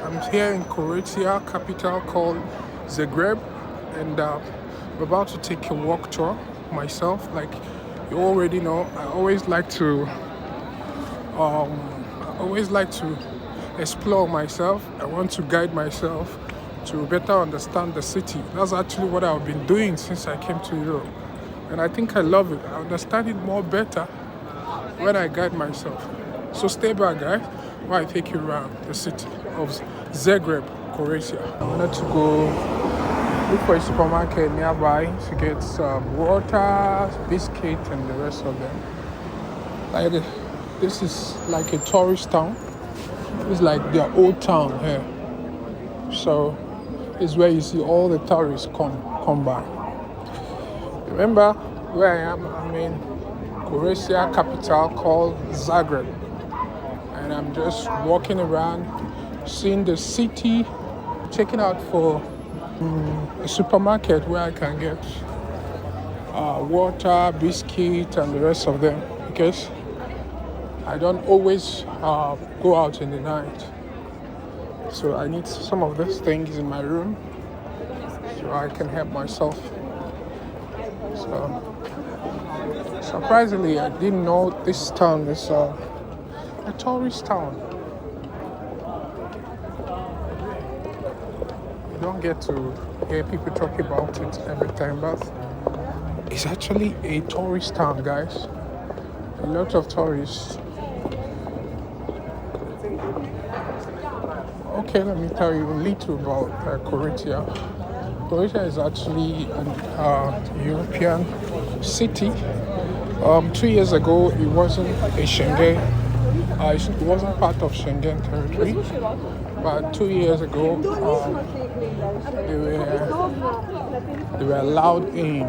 I'm here in Croatia, capital called Zagreb, and I'm about to take a walk tour myself. Like you already know, I always like to explore myself. I want to guide myself to better understand the city. That's actually what I've been doing since I came to Europe, and I think I love it. I understand it more better when I guide myself. So stay back, guys, while I take you around the city of Zagreb, Croatia. I wanted to go look for a supermarket nearby to get some water, biscuit, and the rest of them. Like this is like a tourist town. It's like their old town here. So it's where you see all the tourists come by. Remember where I am? I'm in Croatia capital called Zagreb, and I'm just walking around, seeing the city, checking out for a supermarket where I can get water, biscuit, and the rest of them because I don't always go out in the night. So I need some of these things in my room so I can help myself. So surprisingly, I didn't know this town is a tourist town. You don't get to hear people talk about it every time, but it's actually a tourist town, guys. A lot of tourists. Okay, let me tell you a little about Croatia. Croatia is actually an European city. 2 years ago, it wasn't a Schengen. It wasn't part of Schengen territory. But 2 years ago, they were allowed in,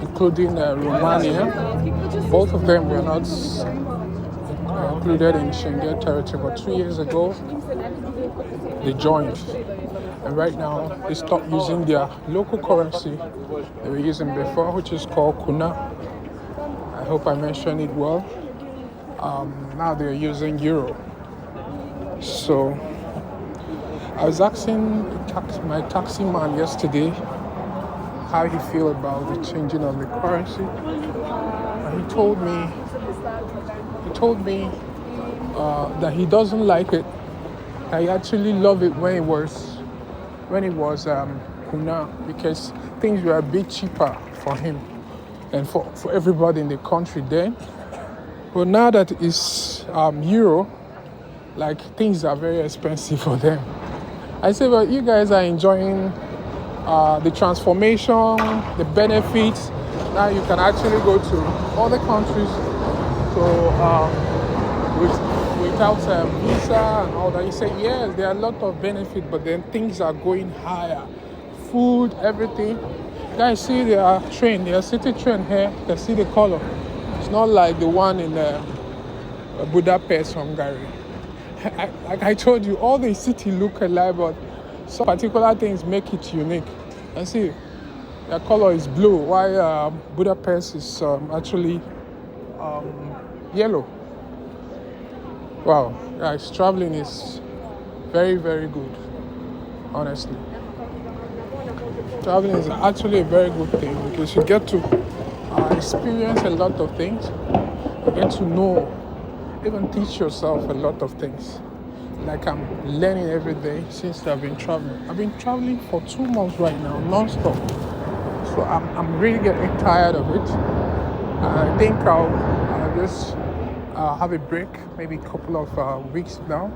including Romania. Both of them were not included in Schengen territory, but 2 years ago they joined, and right now they stopped using their local currency they were using before, which is called kuna. I hope I mentioned it well. Now they're using euro. So I was asking my taxi man yesterday how he feel about the changing of the currency, and he told me that he doesn't like it. I actually love it when it was kuna, because things were a bit cheaper for him and for everybody in the country then. But now that it's euro, like things are very expensive for them. I say, well, you guys are enjoying the transformation, the benefits. Now you can actually go to other countries without visa and all that. You say, yes, there are a lot of benefits, but then things are going higher. Food, everything. Guys, see their train, their city train here. You can see the color. It's not like the one in Budapest, Hungary. Like I told you, all the city look alike, but some particular things make it unique. And see, the color is blue, while Budapest is actually yellow. Wow, guys, traveling is very, very good, honestly. Traveling is actually a very good thing because you get to experience a lot of things. You get to know, even teach yourself a lot of things. Like I'm learning every day since I've been traveling. I've been traveling for 2 months right now, non-stop. So I'm really getting tired of it. I think I'll just have a break, maybe a couple of weeks now.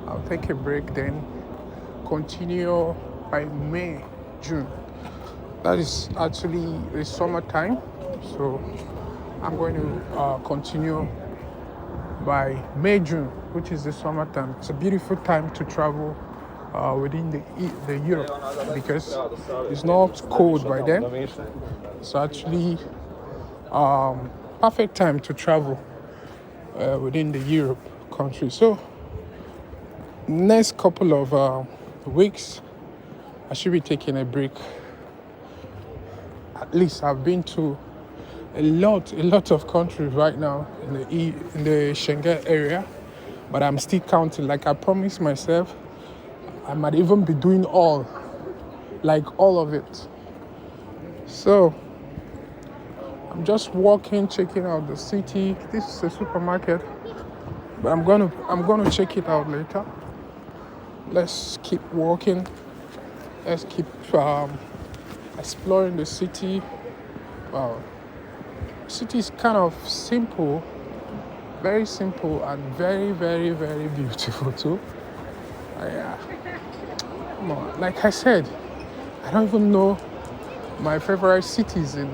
I'll take a break, then continue by May, June. That is actually the summertime. So I'm going to continue by May, June, which is the summertime. It's a beautiful time to travel within the Europe because it's not cold by then. It's actually perfect time to travel within the Europe country. So next couple of weeks, I should be taking a break. At least I've been to a lot of countries right now in the Schengen area, but I'm still counting. Like I promised myself, I might even be doing all of it. So I'm just walking, checking out the city. This is a supermarket, but I'm gonna check it out later. Let's keep walking. Let's keep exploring the city. Wow, the city is kind of simple, very simple, and very, very, very beautiful too. Yeah. Come on. Like I said, I don't even know my favorite cities in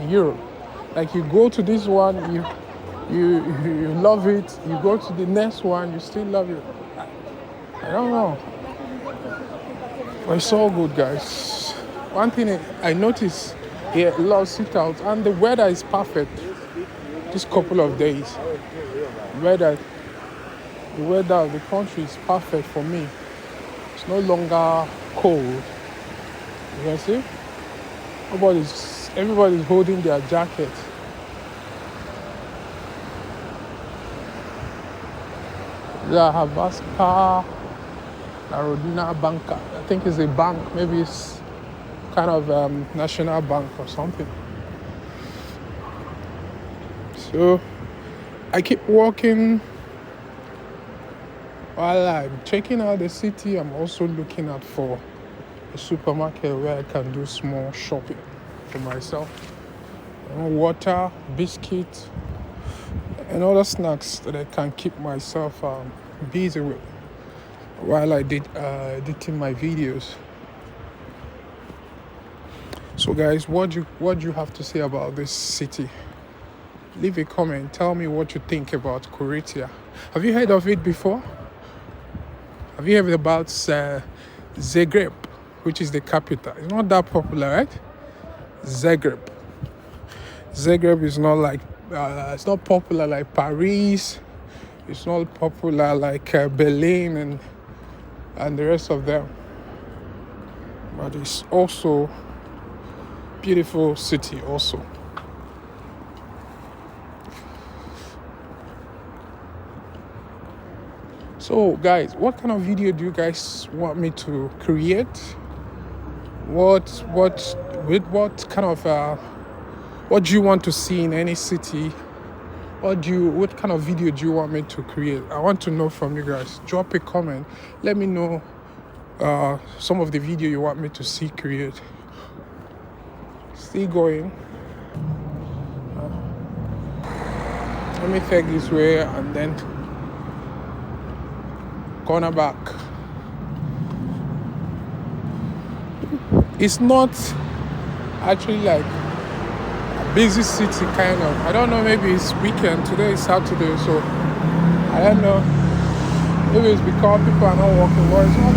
Europe. Like you go to this one, you love it. You go to the next one, you still love it. I don't know. But it's all good, guys. One thing I noticed here, a lot of sit-outs, and the weather is perfect this couple of days. The weather of the country is perfect for me. It's no longer cold. You can see? Everybody's holding their jacket. Yeah, Havaspa Narodna Banka. I think it's a bank. Maybe it's kind of national bank or something. So I keep walking while I'm checking out the city. I'm also looking out for a supermarket where I can do small shopping for myself. Water, biscuits, and other snacks that I can keep myself busy with while I editing my videos. So guys, what do you have to say about this city? Leave a comment. Tell me what you think about Croatia. Have you heard of it before? Have you heard about Zagreb, which is the capital? It's not that popular, right? Zagreb is not like it's not popular like Paris. It's not popular like Berlin and the rest of them. But it's also beautiful city also. So guys, what kind of video do you guys want me to create? What kind of what do you want to see in any city? What kind of video do you want me to create? I want to know from you guys. Drop a comment. Let me know some of the video you want me to see create. Still going. Let me take this way and then corner back. It's not actually like a busy city kind of. I don't know, maybe it's weekend. Today is Saturday, so I don't know. Maybe it's because people are not working. But it's not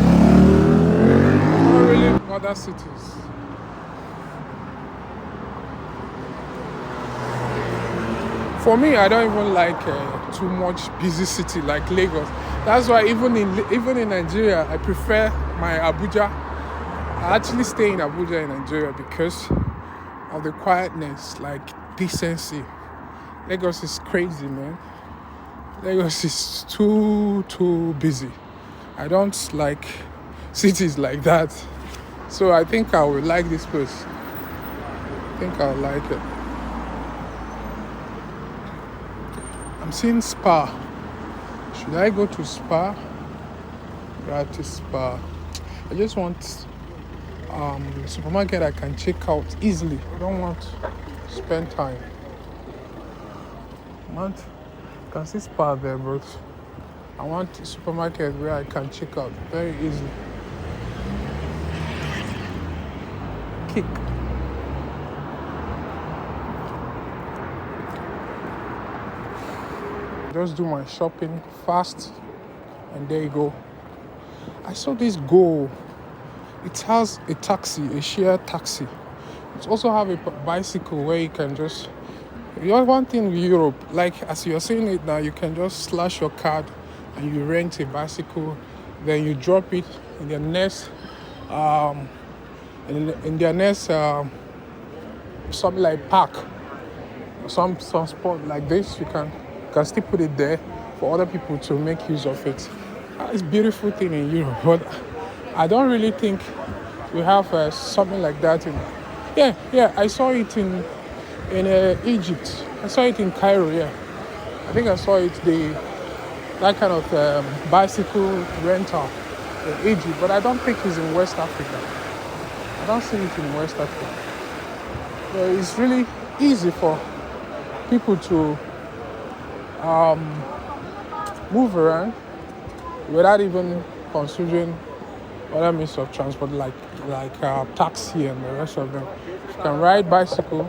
really other cities. For me, I don't even like too much busy city like Lagos. That's why even in Nigeria, I prefer my Abuja. I actually stay in Abuja in Nigeria because of the quietness, like decency. Lagos is crazy, man. Lagos is too busy. I don't like cities like that. So I think I would like this place. I think I'll like it. I'm seeing Spa. Should I go to Spa? Gratis Spa. I just want a supermarket I can check out easily. I don't want to spend time. I can see Spa there, but I want a supermarket where I can check out very easily. Kick. Just do my shopping fast, and there you go. I saw this Go. It has a taxi, a shared taxi. It also have a bicycle where you can just. You have one thing with Europe, like as you're seeing it now, you can just slash your card and you rent a bicycle, then you drop it in their next, something like park, some spot like this. You can still put it there, for other people to make use of it. It's a beautiful thing in Europe, but I don't really think we have something like that in. Yeah, I saw it in Egypt. I saw it in Cairo. Yeah, I think I saw it that kind of bicycle rental in Egypt, but I don't think it's in West Africa. I don't see it in West Africa. It's really easy for people to move around without even considering other means of transport like taxi and the rest of them. If you can ride bicycle,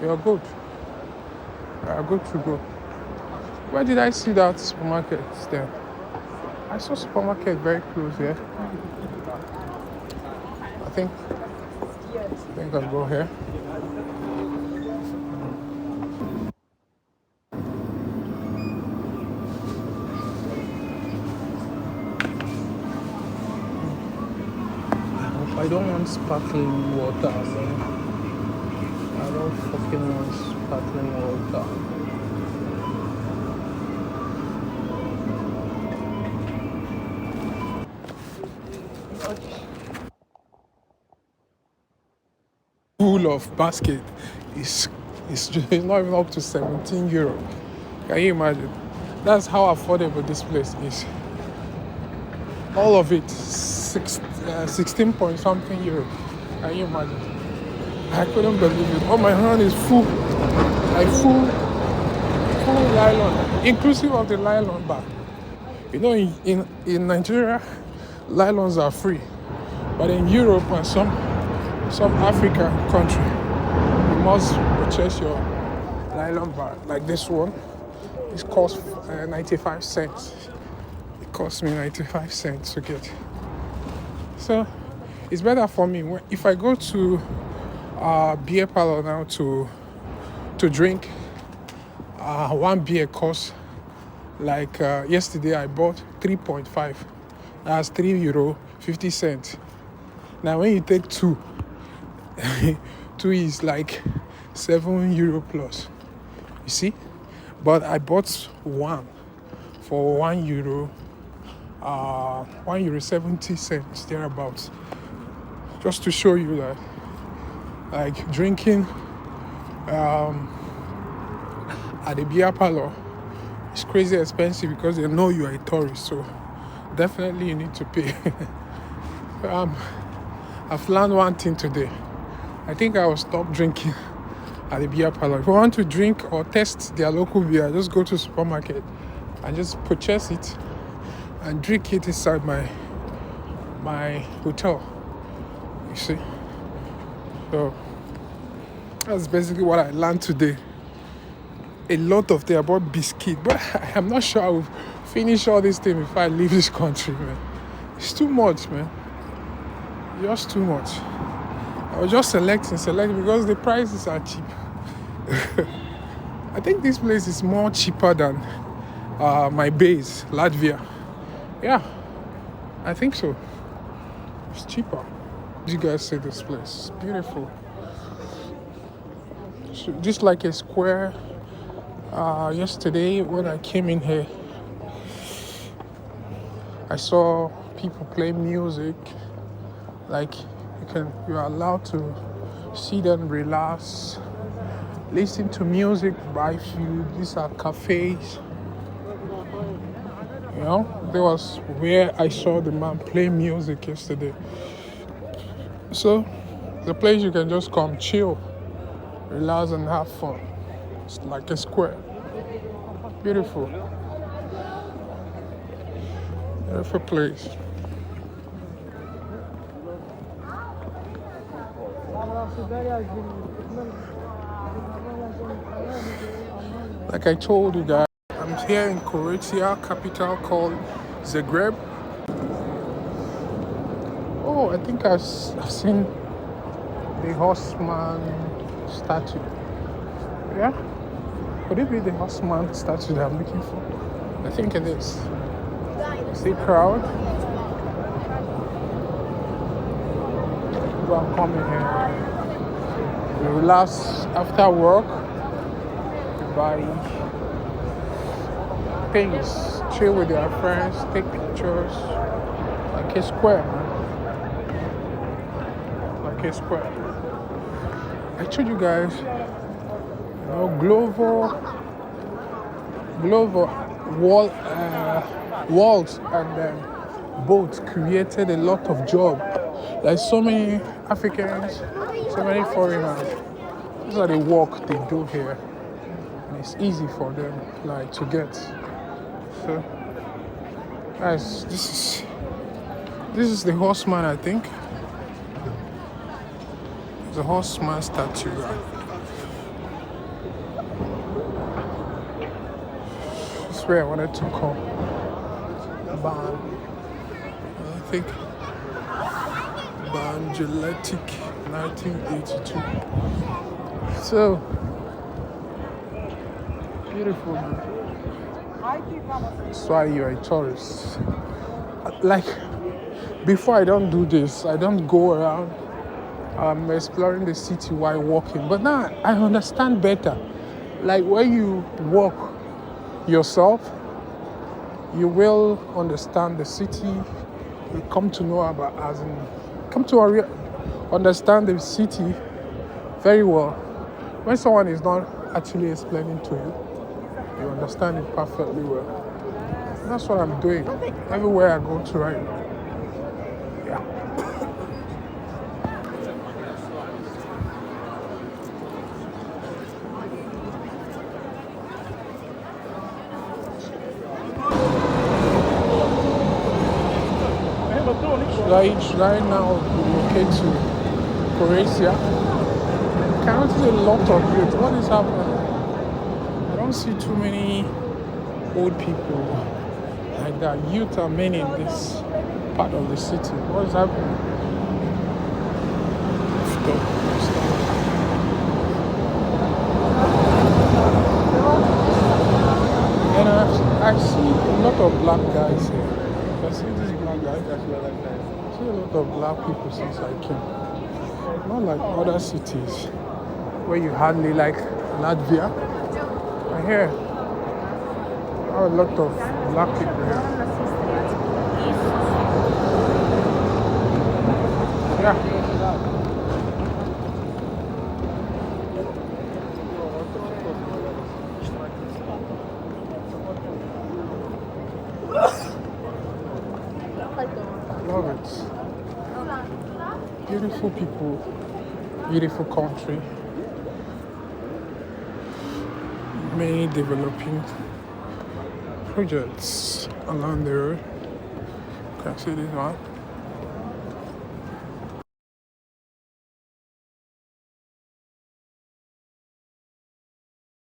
you're good. You're good to go. Where did I see that supermarket there? I saw supermarket very close here. I think I'll go here. I don't want sparkling water, man. I don't fucking want sparkling water. Full of basket is not even up to 17 euro. Can you imagine? That's how affordable this place is. All of it, 16 point something euro. Can you imagine? I couldn't believe it. Oh, my hand is full. Like full nylon, inclusive of the nylon bag. You know, in Nigeria, nylons are free. But in Europe and some African country, you must purchase your nylon bag. Like this one, it costs 95 cents. It cost me 95 cents to get. So it's better for me if I go to beer parlor now to drink. One beer costs like yesterday I bought 3.5. That's €3.50. Now when you take two, two is like €7 plus. You see? But I bought one for €1, €1.70 thereabouts. Just to show you that, like, drinking at the beer parlor is crazy expensive because they know you are a tourist. So definitely you need to pay. I've learned one thing today. I think I will stop drinking at the beer parlor. If I want to drink or test their local beer, just go to the supermarket and just purchase it and drink it inside my hotel. You see? So that's basically what I learned today. A lot of them about biscuit, but I'm not sure I will finish all this thing before I leave this country, man. It's too much, man. Just too much. I was just selecting because the prices are cheap. I think this place is more cheaper than my base, Latvia. Yeah, I think so. It's cheaper. What do you guys say this place? It's beautiful. So just like a square. Yesterday when I came in here, I saw people play music. Like you are allowed to see them relax, listen to music, buy food. These are cafes. You know, there was where I saw the man play music yesterday. So, the place you can just come chill, relax and have fun. It's like a square. Beautiful. Beautiful place. Like I told you guys, I'm here in Croatia, capital called Zagreb. Oh, I think I've seen the horseman statue. Yeah? Could it be the horseman statue that I'm looking for? I think it is. See crowd? People are coming here. We relax after work. We buy things, chill with their friends, take pictures, like a square, man, like a square. I told you guys, Glovo walls and boats created a lot of job. There's so many Africans, so many foreigners. These are the work they do here, and it's easy for them, like, to get. So, guys, this is the horseman, I think. The horseman statue. This is where I wanted to come. Ban. I think Banjeletic 1982. So beautiful, man. That's why you're a tourist. Like, before, I don't do this. I don't go around exploring the city while walking. But now I understand better. Like, when you walk yourself, you will understand the city. You come to know about, understand the city very well. When someone is not actually explaining to you, you understand it perfectly well. That's what I'm doing everywhere I go to right now. Yeah. Should I now relocate to Croatia? I cannot see a lot of youth. What is happening? I don't see too many old people like that. Youth are many in this part of the city. What is happening? Stop. And I see a lot of black guys here. I see this black guy. I see a lot of black people since I came. Not like other cities where you hardly, like Latvia. I hear a lot of black people here. Yeah. Love it. Beautiful people, beautiful country. Many developing projects along the road. Can I see this one?